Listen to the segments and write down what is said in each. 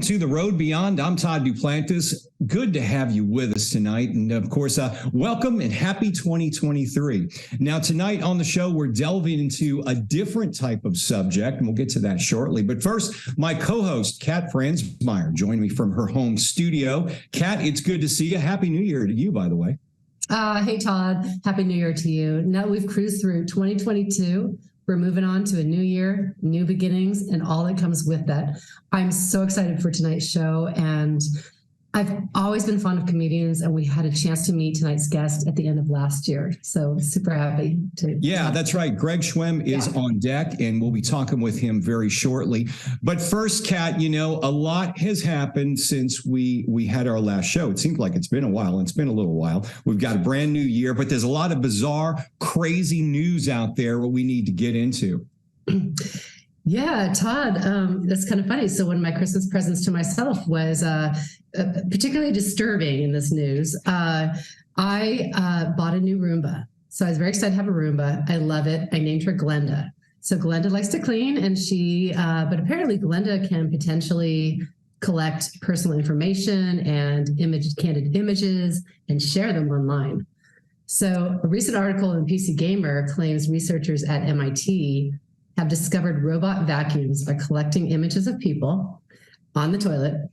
to The Road Beyond. I'm Todd Duplantis. Good to have you with us tonight. And of course, welcome and happy 2023. Now, tonight on the show, we're delving into a different type of subject, and we'll get to that shortly. But first, my co-host, Cat Franzmeyer, joined me from her home studio. Cat, it's good to see you. Happy New Year to you, by the way. Hey, Todd. Happy New Year to you. Now we've cruised through 2022. We're moving on to a new year, new beginnings, and all that comes with that. I'm so excited for tonight's show, and I've always been fond of comedians, and we had a chance to meet tonight's guest at the end of last year. So super happy to. Yeah, that's right. Greg Schwem is on deck, and we'll be talking with him very shortly. But first, Kat, you know, a lot has happened since we had our last show. It seems like it's been a while, and it's been a little while. We've got a brand new year, but there's a lot of bizarre, crazy news out there what we need to get into. Yeah, Todd, that's kind of funny. So one of my Christmas presents to myself was particularly disturbing in this news. I bought a new Roomba. So I was very excited to have a Roomba. I love it. I named her Glenda. So Glenda likes to clean, and but apparently Glenda can potentially collect personal information and candid images and share them online. So a recent article in PC Gamer claims researchers at MIT have discovered robot vacuums are collecting images of people on the toilet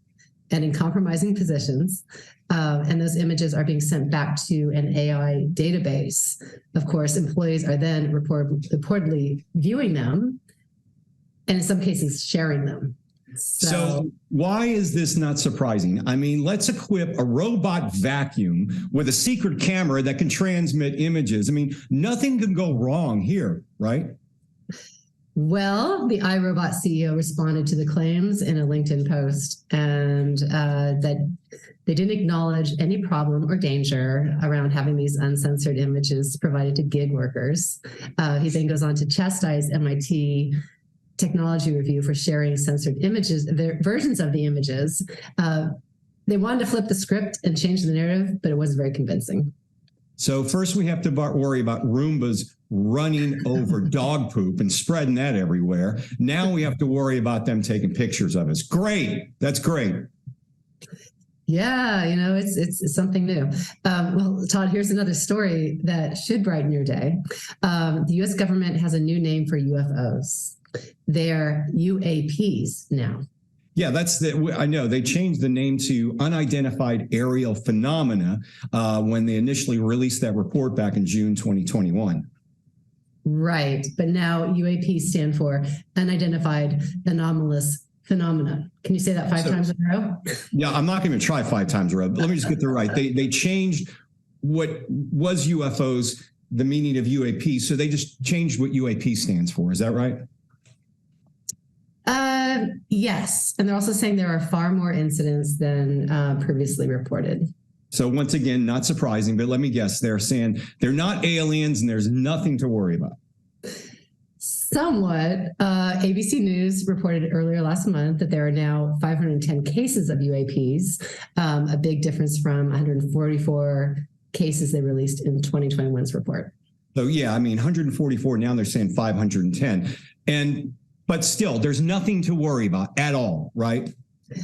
and in compromising positions. And those images are being sent back to an AI database. Of course, employees are then reportedly viewing them, and in some cases, sharing them. So why is this not surprising? I mean, let's equip a robot vacuum with a secret camera that can transmit images. I mean, nothing can go wrong here, right? Well, the iRobot CEO responded to the claims in a LinkedIn post, and that they didn't acknowledge any problem or danger around having these uncensored images provided to gig workers. He then goes on to chastise MIT Technology Review for sharing censored images, their versions of the images. They wanted to flip the script and change the narrative, but it wasn't very convincing. So first we have to worry about Roombas running over dog poop and spreading that everywhere. Now we have to worry about them taking pictures of us. Great. That's great. Yeah, you know, it's something new. Well, Todd, here's another story that should brighten your day. The U.S. government has a new name for UFOs. They're UAPs now. Yeah, I know they changed the name to unidentified aerial phenomena when they initially released that report back in June 2021. Right. But now UAP stand for unidentified anomalous phenomena. Can you say that five times in a row? Yeah, I'm not going to try 5 times in a row. Let me just get that right. They changed what was UFOs, the meaning of UAP. So they just changed what UAP stands for. Is that right? Yes. And they're also saying there are far more incidents than previously reported. So once again, not surprising, but let me guess, they're saying they're not aliens and there's nothing to worry about. Somewhat. ABC News reported earlier last month that there are now 510 cases of UAPs, a big difference from 144 cases they released in 2021's report. So yeah, I mean, 144, now they're saying 510. But still, there's nothing to worry about at all, right?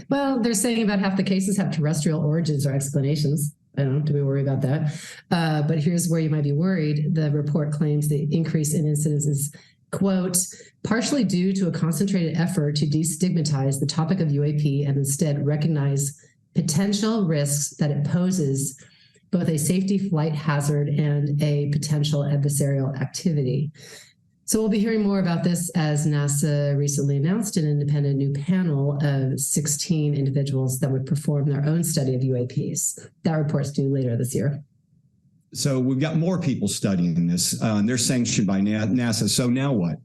Well, they're saying about half the cases have terrestrial origins or explanations. I don't know, do we worry about that? But here's where you might be worried. The report claims the increase in incidents is, quote, partially due to a concentrated effort to destigmatize the topic of UAP and instead recognize potential risks that it poses, both a safety flight hazard and a potential adversarial activity. So we'll be hearing more about this as NASA recently announced an independent new panel of 16 individuals that would perform their own study of UAPs. That report's due later this year. So we've got more people studying this. They're sanctioned by NASA. So now what?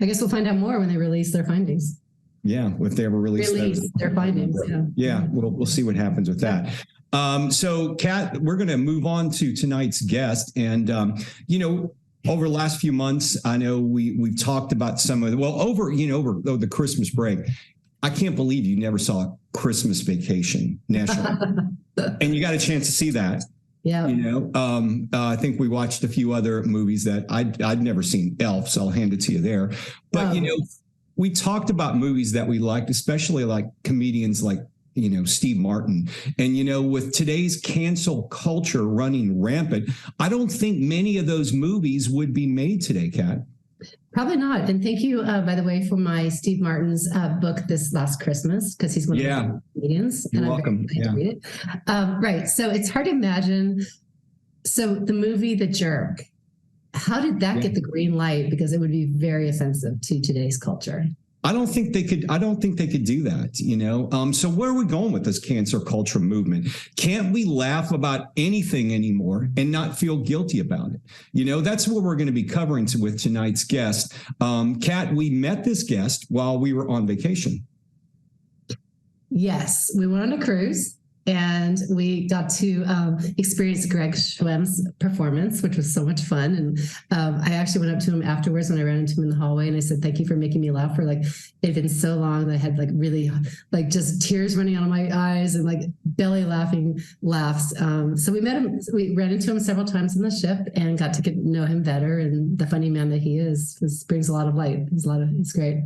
I guess we'll find out more when they release their findings. Yeah, if they ever release their findings. Yeah, we'll see what happens with that. So, Kat, we're going to move on to tonight's guest. And, over the last few months, I know we've talked about some of over the Christmas break. I can't believe you never saw Christmas Vacation nationally, and you got a chance to see that. Yeah. I think we watched a few other movies that I'd never seen. Elf, so I'll hand it to you there. But we talked about movies that we liked, especially like comedians like, Steve Martin. And, with today's cancel culture running rampant, I don't think many of those movies would be made today, Kat. Probably not. And thank you, by the way, for my Steve Martin's book this last Christmas, because he's one of the comedians. You're welcome. To read it. Right. So it's hard to imagine. So the movie The Jerk, how did that get the green light? Because it would be very offensive to today's culture. I don't think they could do that, So where are we going with this cancel culture movement? Can't we laugh about anything anymore and not feel guilty about it? That's what we're going to be covering with tonight's guest. Kat, we met this guest while we were on vacation. Yes, we went on a cruise. And we got to experience Greg Schwem's performance, which was so much fun. And I actually went up to him afterwards when I ran into him in the hallway, and I said, "Thank you for making me laugh." For it had been so long that I had really just tears running out of my eyes and belly laughing laughs. So we met him. We ran into him several times on the ship and got to get to know him better. And the funny man that he is brings a lot of light. He's great.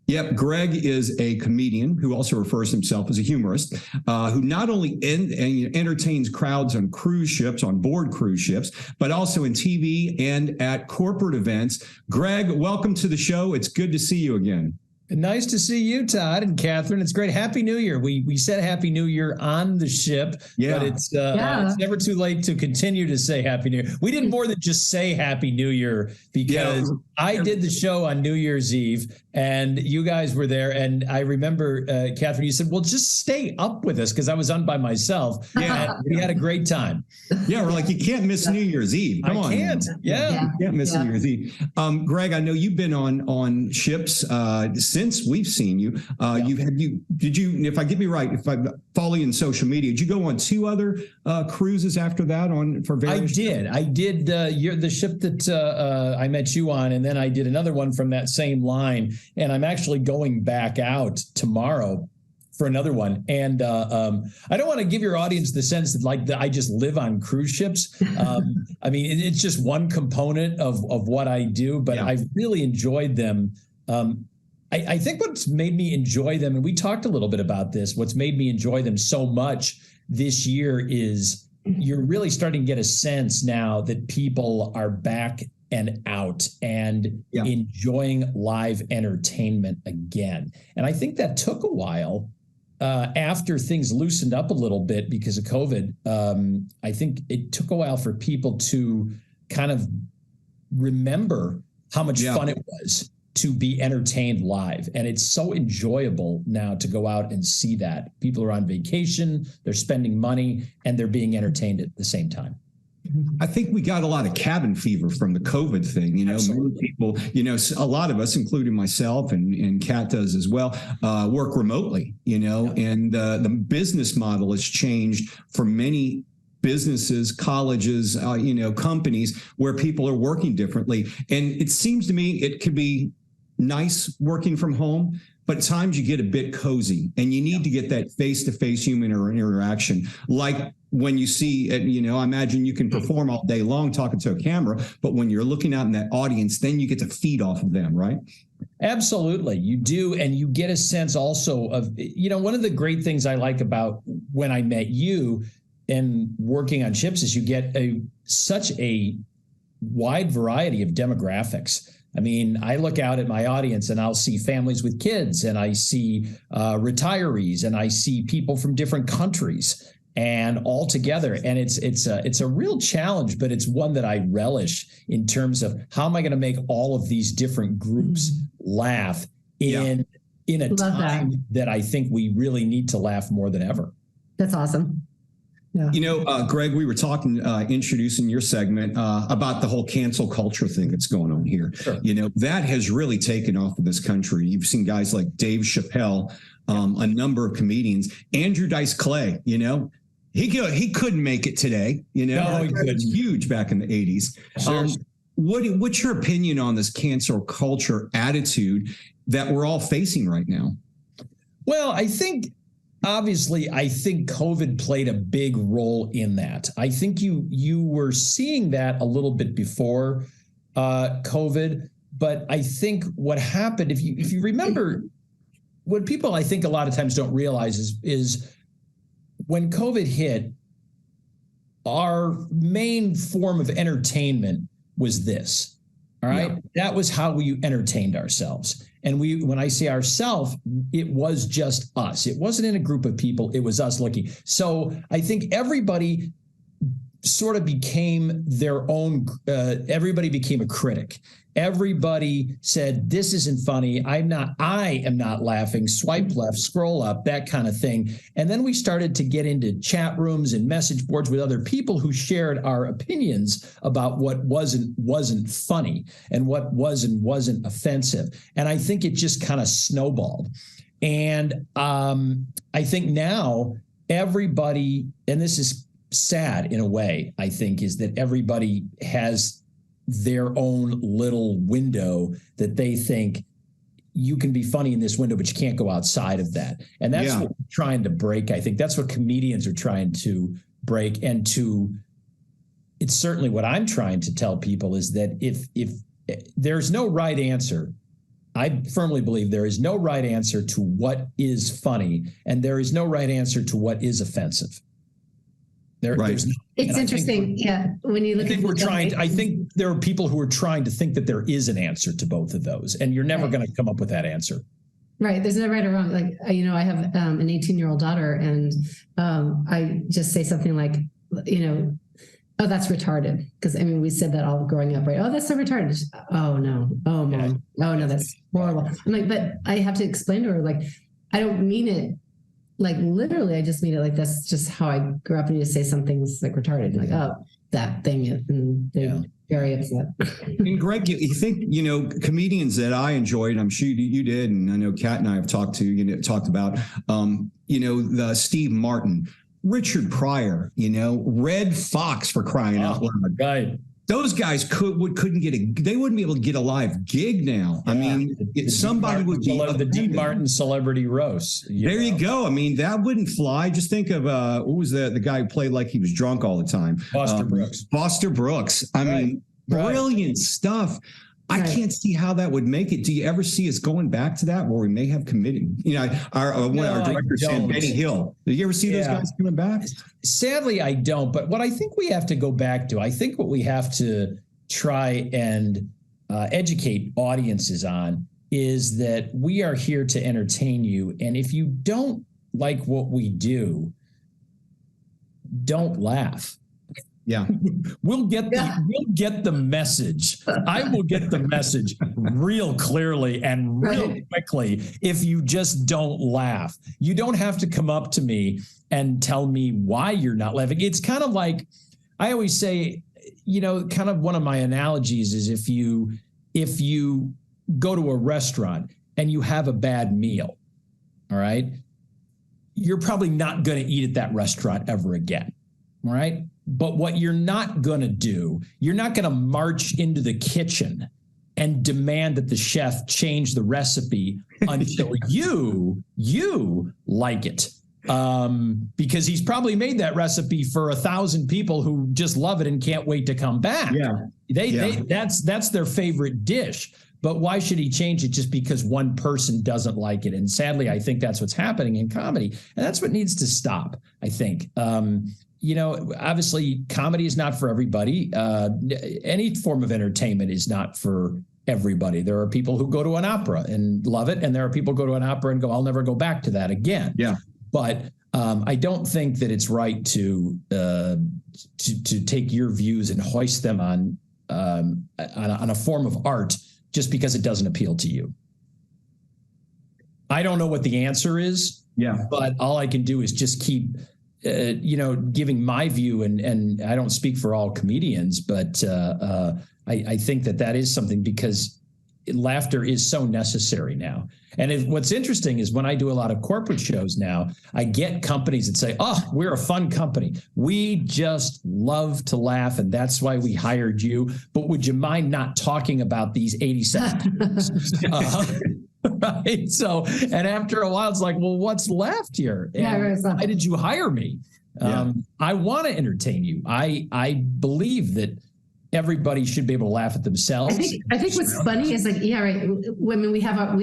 Yep. Greg is a comedian who also refers himself as a humorist, who not only entertains crowds on board cruise ships, but also in TV and at corporate events. Greg, welcome to the show. It's good to see you again. Nice to see you, Todd and Catherine. It's great. Happy New Year. We said Happy New Year on the ship, but it's never too late to continue to say Happy New Year. We did more than just say Happy New Year, because I did the show on New Year's Eve and you guys were there. And I remember, Catherine, you said, well, just stay up with us, because I was on by myself. Yeah, we had a great time. Yeah, we're like, you can't miss New Year's Eve. Come on. I can't. Yeah. You can't miss New Year's Eve. Greg, I know you've been on ships since we've seen you. Did you, if I get me right, if I follow you in social media, did you go on 2 other cruises after that for various? I did the ship that I met you on, and then I did another one from that same line, and I'm actually going back out tomorrow for another one. And I don't want to give your audience the sense that I just live on cruise ships. I mean, it's just one component of what I do, but I've really enjoyed them. I think what's made me enjoy them, and we talked a little bit about this, what's made me enjoy them so much this year is you're really starting to get a sense now that people are back and out and enjoying live entertainment again. And I think that took a while after things loosened up a little bit because of COVID. I think it took a while for people to kind of remember how much fun it was to be entertained live. And it's so enjoyable now to go out and see that. People are on vacation, they're spending money, and they're being entertained at the same time. I think we got a lot of cabin fever from the COVID thing. Many people, a lot of us, including myself and Kat does as well, work remotely, and the business model has changed for many businesses, colleges, companies where people are working differently. And it seems to me it could be nice working from home, but at times you get a bit cozy and you need to get that face-to-face human interaction. Like when you see, I imagine you can perform all day long talking to a camera, but when you're looking out in that audience, then you get to feed off of them, right? Absolutely. You do. And you get a sense also of, one of the great things I like about when I met you and working on ships is you get such a wide variety of demographics. I mean, I look out at my audience and I'll see families with kids, and I see retirees, and I see people from different countries, and all together. And it's a real challenge, but it's one that I relish in terms of how am I going to make all of these different groups laugh in a time that I think we really need to laugh more than ever. That's awesome. Yeah. Greg, we were talking, introducing your segment about the whole cancel culture thing that's going on here. Sure. That has really taken off in this country. You've seen guys like Dave Chappelle, a number of comedians, Andrew Dice Clay, he couldn't make it today. No, he couldn't. Was huge back in the 80s. Sure. What's your opinion on this cancel culture attitude that we're all facing right now? Well, obviously, I think COVID played a big role in that. I think you were seeing that a little bit before COVID, But I think what happened, if you remember, what people I think a lot of times don't realize is when COVID hit, our main form of entertainment was this. All right. Yeah. That was how we entertained ourselves. And when I say ourselves, it was just us. It wasn't in a group of people. It was us looking. So I think everybody sort of became their own, everybody became a critic. Everybody said, this isn't funny. I am not laughing. Swipe left, scroll up, that kind of thing. And then we started to get into chat rooms and message boards with other people who shared our opinions about what wasn't funny and what wasn't offensive. And I think it just kind of snowballed. And I think now everybody, and this is sad in a way, I think, is that everybody has their own little window that they think you can be funny in this window, but you can't go outside of that. And that's what we're trying to break. I think that's what comedians are trying to break. And it's certainly what I'm trying to tell people is that if there's no right answer, I firmly believe there is no right answer to what is funny, and there is no right answer to what is offensive. It's interesting. When you look I think there are people who are trying to think that there is an answer to both of those, and you're never going to come up with that answer. Right. There's no right or wrong. Like, I have an 18-year-old daughter, and I just say something like, oh, that's retarded. Because we said that all growing up, right? Oh, that's so retarded. Oh no. Oh, mom. Oh no, that's horrible. I'm like, but I have to explain to her, like, I don't mean it like literally. I just mean it like that's just how I grew up, and you just say something's like retarded, like, oh, that thing, and they're very upset. And Greg, you think, comedians that I enjoyed, I'm sure you did, and I know Cat and I have talked about, the Steve Martin, Richard Pryor, Red Fox, for crying out loud. Right. Those guys couldn't they wouldn't be able to get a live gig now. Yeah. I mean, somebody would be the Dean Martin celebrity roast. There you go. I mean, that wouldn't fly. Just think of what was the guy who played like he was drunk all the time? Foster Brooks. I mean, brilliant stuff. I can't see how that would make it. Do you ever see us going back to that where we may have committed? Our director said Benny Hill. Did you ever see those guys coming back? Sadly, I don't. But what I think we have to go back to, I think what we have to try and educate audiences on is that we are here to entertain you. And if you don't like what we do, don't laugh. Yeah, we'll get the message. I will get the message real clearly and real quickly if you just don't laugh. You don't have to come up to me and tell me why you're not laughing. It's kind of like, I always say, kind of one of my analogies is if you go to a restaurant and you have a bad meal, all right, you're probably not going to eat at that restaurant ever again, all right? But what you're not going to do, you're not going to march into the kitchen and demand that the chef change the recipe until you like it. Because he's probably made that recipe for 1,000 people who just love it and can't wait to come back. That's their favorite dish. But why should he change it just because one person doesn't like it? And sadly, I think that's what's happening in comedy. And that's what needs to stop, I think. Obviously, comedy is not for everybody. Any form of entertainment is not for everybody. There are people who go to an opera and love it, and there are people who go to an opera and go, I'll never go back to that again. Yeah. But I don't think that it's right to take your views and hoist them on a form of art just because it doesn't appeal to you. I don't know what the answer is. Yeah. But all I can do is just keep giving my view, and I don't speak for all comedians, but I think that is something, because laughter is so necessary now. And what's interesting is when I do a lot of corporate shows now, I get companies that say, oh, we're a fun company. We just love to laugh, and that's why we hired you. But would you mind not talking about these 87 Right. So, and after a while, it's like, well, what's left here? Why did you hire me? I want to entertain you. I believe that everybody should be able to laugh at themselves. I think what's funny is like, yeah, right. Women, we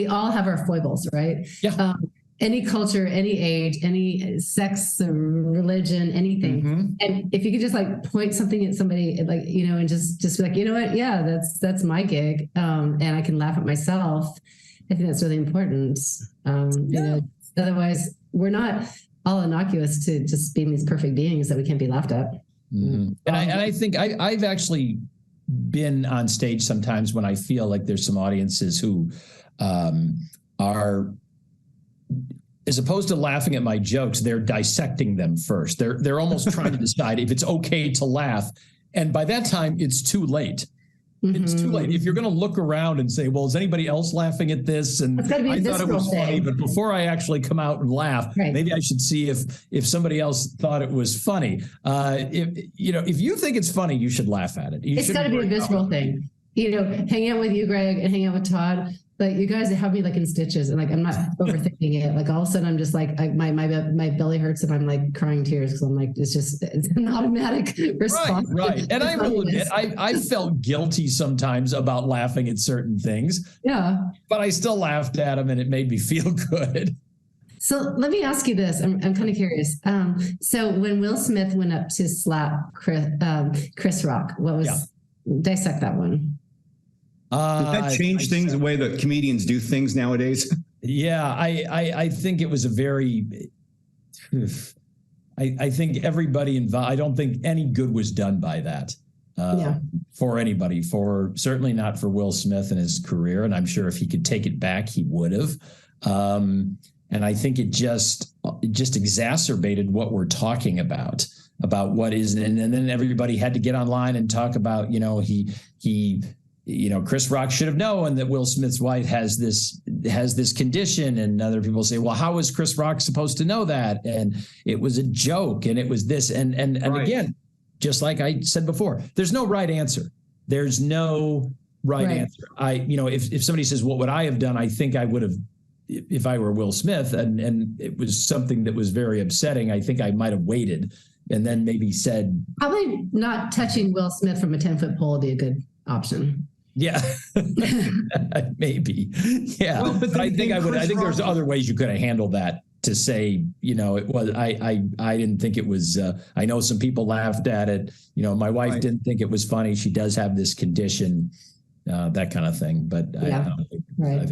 all have our foibles, right? Yeah. Any culture, any age, any sex, religion, anything. Mm-hmm. And if you could just like point something at somebody, like, and just be like, you know what? Yeah, that's my gig. And I can laugh at myself. I think that's really important. Otherwise we're not all innocuous to just being these perfect beings that we can't be laughed at. Mm-hmm. And I think I've actually been on stage sometimes when I feel like there's some audiences who are, as opposed to laughing at my jokes, they're dissecting them first. They're almost trying to decide if it's okay to laugh. And by that time, it's too late. Mm-hmm. It's too late. If you're going to look around and say, well, is anybody else laughing at this? And I thought it was funny, but before I actually come out and laugh, maybe I should see if somebody else thought it was funny. If you think it's funny, you should laugh at it. It's got to be a visceral thing. Hanging out with you, Greg, and hanging out with Todd, like you guys have me like in stitches, and like I'm not overthinking it. Like all of a sudden I'm just like my belly hurts and I'm like crying tears because I'm like it's an automatic response. Right. And I will admit I felt guilty sometimes about laughing at certain things. Yeah. But I still laughed at them and it made me feel good. So let me ask you this. I'm kind of curious. So when Will Smith went up to slap Chris Rock, dissect that one? Does that change things the way that comedians do things nowadays? Yeah, I think it was a very. I think everybody involved. I don't think any good was done by that for anybody. Certainly not for Will Smith and his career. And I'm sure if he could take it back, he would have. And I think it just exacerbated what we're talking about what is, and then everybody had to get online and talk about Chris Rock should have known that Will Smith's wife has this condition, and other people say, well, how was Chris Rock supposed to know that? And it was a joke, and it was this, and again, just like I said before, there's no right answer. There's no right answer. If somebody says, what would I have done? I think I would have, if I were Will Smith, and it was something that was very upsetting, I think I might have waited and then maybe said, probably not touching Will Smith from a 10-foot pole would be a good option. Yeah, maybe. Yeah, well, but I think I think there's other ways you could have handled that. To say, it was. I didn't think it was. I know some people laughed at it. My wife didn't think it was funny. She does have this condition, that kind of thing. But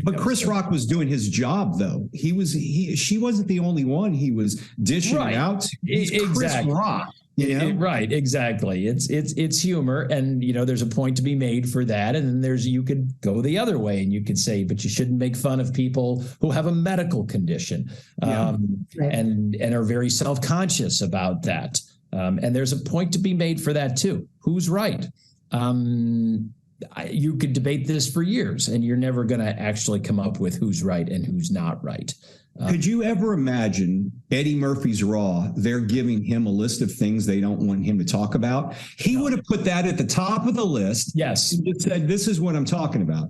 But Chris Rock was doing his job, though. She wasn't the only one. He was dishing it out. Exactly. Chris Rock. Right, exactly. It's humor, and there's a point to be made for that, and then you could go the other way, and you could say, but you shouldn't make fun of people who have a medical condition, and are very self-conscious about that. And there's a point to be made for that too. Who's right? You could debate this for years, and you're never going to actually come up with who's right and who's not right. Could you ever imagine Eddie Murphy's Raw? They're giving him a list of things they don't want him to talk about. He would have put that at the top of the list. Yes. And just said, this is what I'm talking about.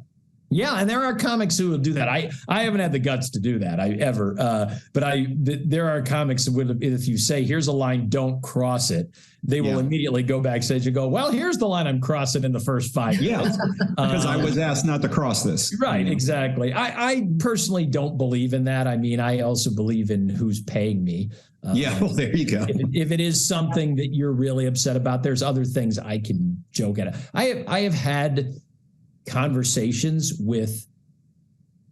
Yeah, and there are comics who will do that. I haven't had the guts to do that. There are comics that would, if you say, here's a line, don't cross it, they will immediately go backstage and go, well, here's the line I'm crossing in the first 5 minutes. Because I was asked not to cross this. Right, exactly. I personally don't believe in that. I mean, I also believe in who's paying me. Well, there you go. If it is something that you're really upset about, there's other things I can joke at. I have had conversations with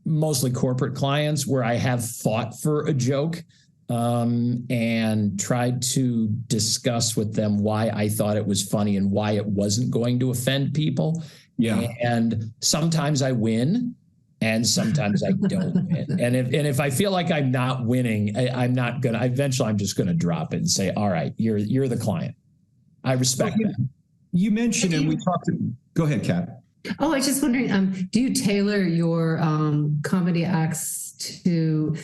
mostly corporate clients where I have fought for a joke and tried to discuss with them why I thought it was funny and why it wasn't going to offend people. Yeah. And sometimes I win and sometimes I don't win. And if I feel like I'm not winning, eventually I'm just going to drop it and say, all right, you're the client. I respect that. You mentioned, and we talked go ahead, Kat. Oh, I was just wondering, do you tailor your comedy acts to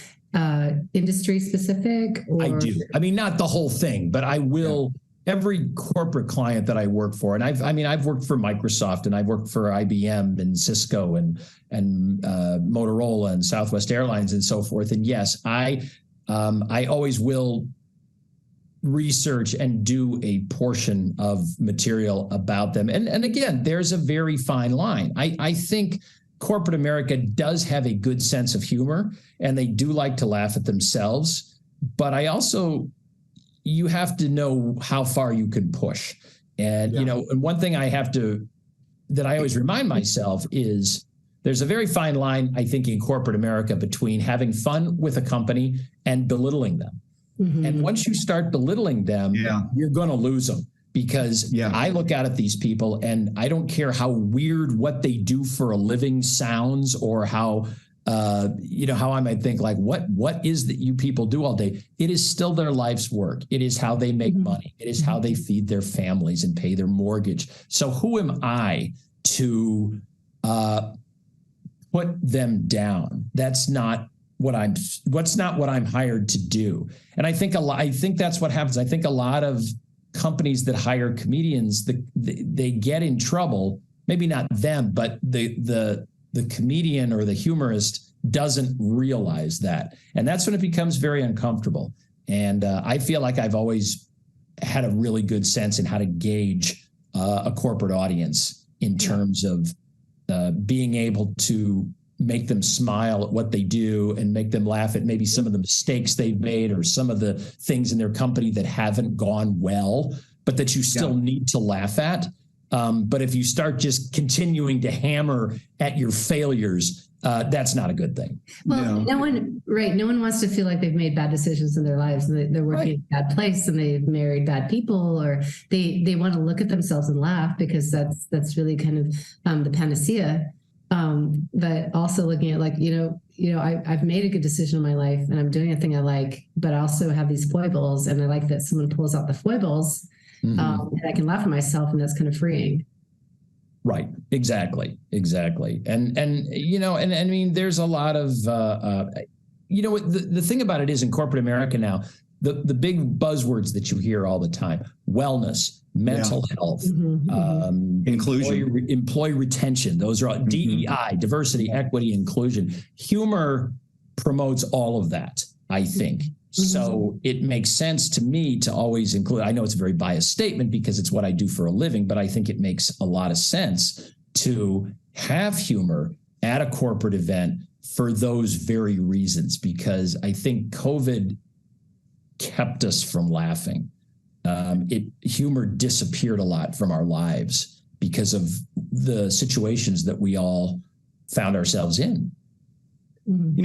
industry specific? Or? I do. I mean, not the whole thing, but I will. Yeah. Every corporate client that I work for, and I've worked for Microsoft, and I've worked for IBM and Cisco and Motorola and Southwest Airlines and so forth. And yes, I always will research and do a portion of material about them. And again, there's a very fine line. I think corporate America does have a good sense of humor, and they do like to laugh at themselves. But you have to know how far you can push. And, and one thing that I always remind myself is there's a very fine line, I think, in corporate America between having fun with a company and belittling them. Mm-hmm. And once you start belittling them, you're going to lose them, because I look out at these people and I don't care how weird what they do for a living sounds, or how, how I might think like, what is that you people do all day? It is still their life's work. It is how they make money. It is how they feed their families and pay their mortgage. So who am I to put them down? That's not what I'm hired to do. And I think that's what happens. I think a lot of companies that hire comedians, they get in trouble. Maybe not them, but the comedian or the humorist doesn't realize that. And that's when it becomes very uncomfortable. And I feel like I've always had a really good sense in how to gauge a corporate audience in terms of being able to make them smile at what they do and make them laugh at maybe some of the mistakes they've made, or some of the things in their company that haven't gone well, but that you still need to laugh at. But if you start just continuing to hammer at your failures, that's not a good thing. Well, no one wants to feel like they've made bad decisions in their lives, and they're working in a bad place, and they've married bad people, or they want to look at themselves and laugh, because that's really kind of the panacea. But also looking at like, I've made a good decision in my life, and I'm doing a thing I like, but I also have these foibles, and I like that someone pulls out the foibles, and I can laugh at myself, and that's kind of freeing. Right. Exactly. And I mean, there's a lot of, the thing about it is, in corporate America now, the big buzzwords that you hear all the time: wellness, mental health, inclusion, employee retention. Those are all DEI, diversity, equity, inclusion. Humor promotes all of that, I think. So it makes sense to me to always include. I know it's a very biased statement because it's what I do for a living, but I think it makes a lot of sense to have humor at a corporate event for those very reasons, because I think COVID kept us from laughing. Humor disappeared a lot from our lives because of the situations that we all found ourselves in.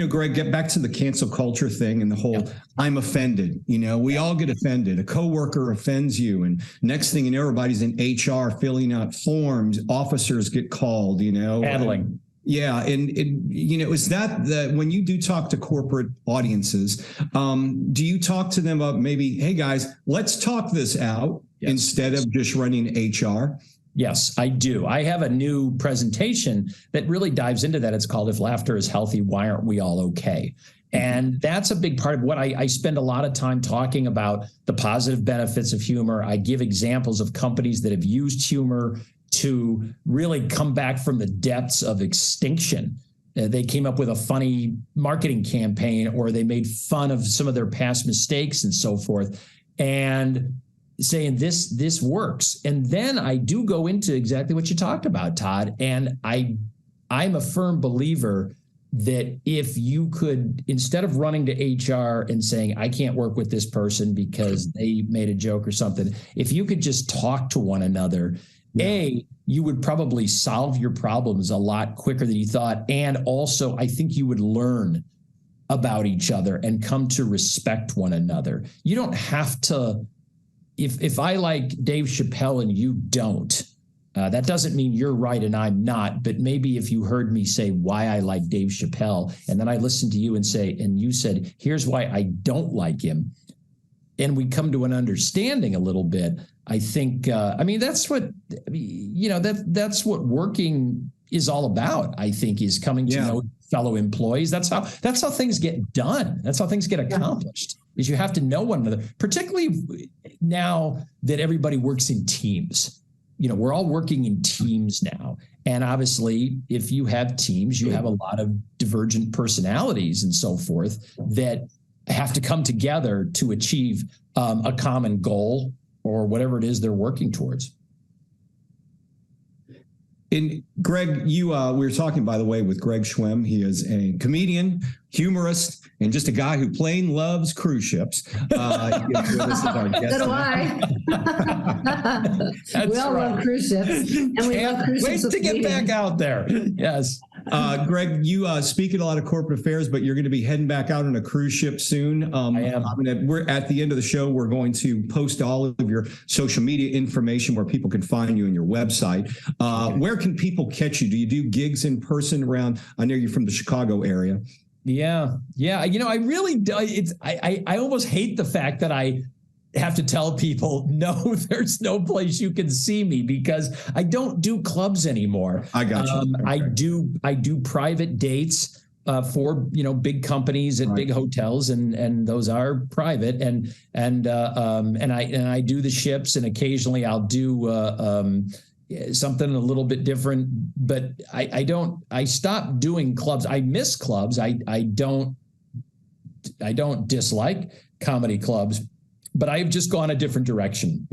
Greg, get back to the cancel culture thing and the whole I'm offended. We all get offended. A coworker offends you, and next thing you know, everybody's in HR filling out forms. Officers get called, Handling. Is that when you do talk to corporate audiences, do you talk to them about maybe, hey guys, let's talk this out instead of just running HR? Yes, I do. I have a new presentation that really dives into that. It's called "If Laughter is Healthy, Why Aren't We All Okay?" And that's a big part of what I spend a lot of time talking about, the positive benefits of humor. I give examples of companies that have used humor to really come back from the depths of extinction. They came up with a funny marketing campaign, or they made fun of some of their past mistakes and so forth, and saying this works. And then I do go into exactly what you talked about, Todd. And I'm a firm believer that if you could, instead of running to HR and saying, I can't work with this person because they made a joke or something, if you could just talk to one another, you would probably solve your problems a lot quicker than you thought. And also, I think you would learn about each other and come to respect one another. You don't have to, if I like Dave Chappelle and you don't, that doesn't mean you're right and I'm not. But maybe if you heard me say why I like Dave Chappelle, and then I listened to you and you said, here's why I don't like him, and we come to an understanding a little bit, I think, that's what, that's what working is all about, I think, is coming to know fellow employees. That's how things get done. That's how things get accomplished, is you have to know one another, particularly now that everybody works in teams. We're all working in teams now. And obviously, if you have teams, you have a lot of divergent personalities and so forth that have to come together to achieve a common goal or whatever it is they're working towards. And Greg, we were talking, by the way, with Greg Schwem. He is a comedian, humorist, and just a guy who plain loves cruise ships. So do I. We all love cruise ships. And we love cruise ships. Wait to get back out there. Yes. Greg, you speak at a lot of corporate affairs, but you're going to be heading back out on a cruise ship soon. I am. We're at the end of the show. We're going to post all of your social media information where people can find you on your website. Where can people catch you? Do you do gigs in person around? I know you're from the Chicago area. Yeah. I really do. I almost hate the fact that I have to tell people, no, there's no place you can see me, because I don't do clubs anymore. I got you. Okay. I do private dates for big companies at big hotels, and those are private, and I do the ships, and occasionally I'll do something a little bit different, but I stopped doing clubs. I miss clubs. I don't dislike comedy clubs, but I've just gone a different direction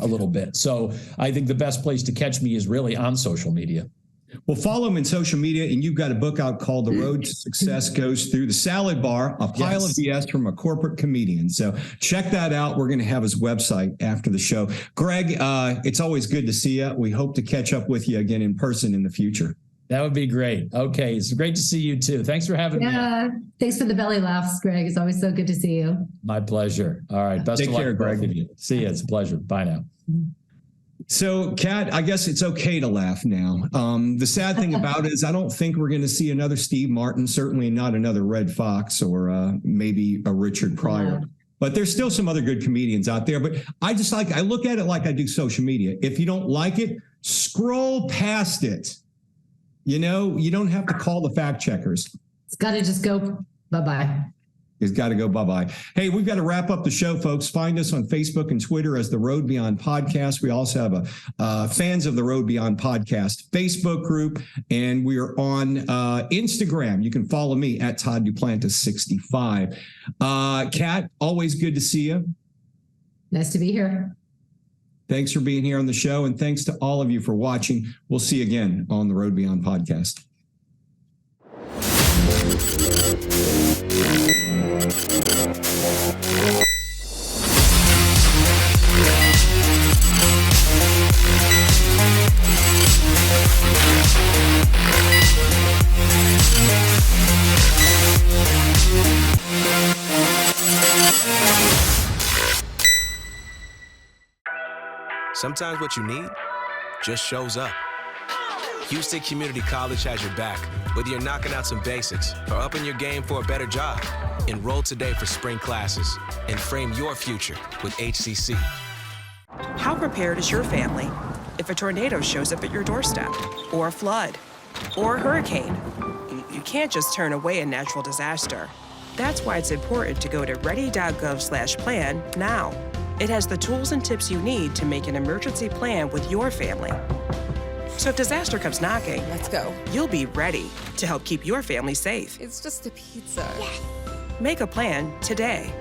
a little bit. So I think the best place to catch me is really on social media. Well, follow him in social media, and you've got a book out called The Road to Success Goes Through the Salad Bar, a pile of BS from a corporate comedian. So check that out. We're going to have his website after the show. Greg, it's always good to see you. We hope to catch up with you again in person in the future. That would be great. Okay. It's great to see you too. Thanks for having me. Yeah. Thanks for the belly laughs, Greg. It's always so good to see you. My pleasure. All right. Best of luck, Greg. See you. It's a pleasure. Bye now. So, Cat, I guess it's okay to laugh now. The sad thing about it is I don't think we're going to see another Steve Martin, certainly not another Red Fox, or maybe a Richard Pryor. But there's still some other good comedians out there. But I look at it like I do social media. If you don't like it, scroll past it. You don't have to call the fact checkers. It's got to just go bye-bye. It's got to go bye-bye. Hey, we've got to wrap up the show, folks. Find us on Facebook and Twitter as The Road Beyond Podcast. We also have a Fans of The Road Beyond Podcast Facebook group, and we are on Instagram. You can follow me at Todd Duplantis 65. Kat, always good to see you. Nice to be here. Thanks for being here on the show, and thanks to all of you for watching. We'll see you again on The Road Beyond Podcast. Sometimes what you need just shows up. Houston Community College has your back, whether you're knocking out some basics or upping your game for a better job. Enroll today for spring classes and frame your future with HCC. How prepared is your family if a tornado shows up at your doorstep, or a flood, or a hurricane? You can't just turn away a natural disaster. That's why it's important to go to ready.gov/plan now. It has the tools and tips you need to make an emergency plan with your family. So if disaster comes knocking, let's go. You'll be ready to help keep your family safe. It's just a pizza. Yes. Make a plan today.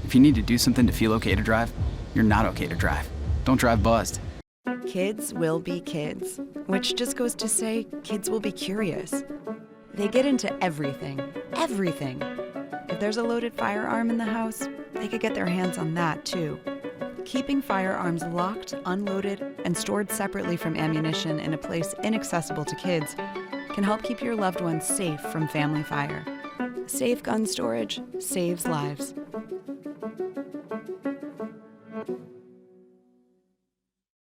If you need to do something to feel okay to drive, you're not okay to drive. Don't drive buzzed. Kids will be kids, which just goes to say kids will be curious. They get into everything. If there's a loaded firearm in the house, they could get their hands on that too. Keeping firearms locked, unloaded, and stored separately from ammunition in a place inaccessible to kids can help keep your loved ones safe from family fire. Safe gun storage saves lives.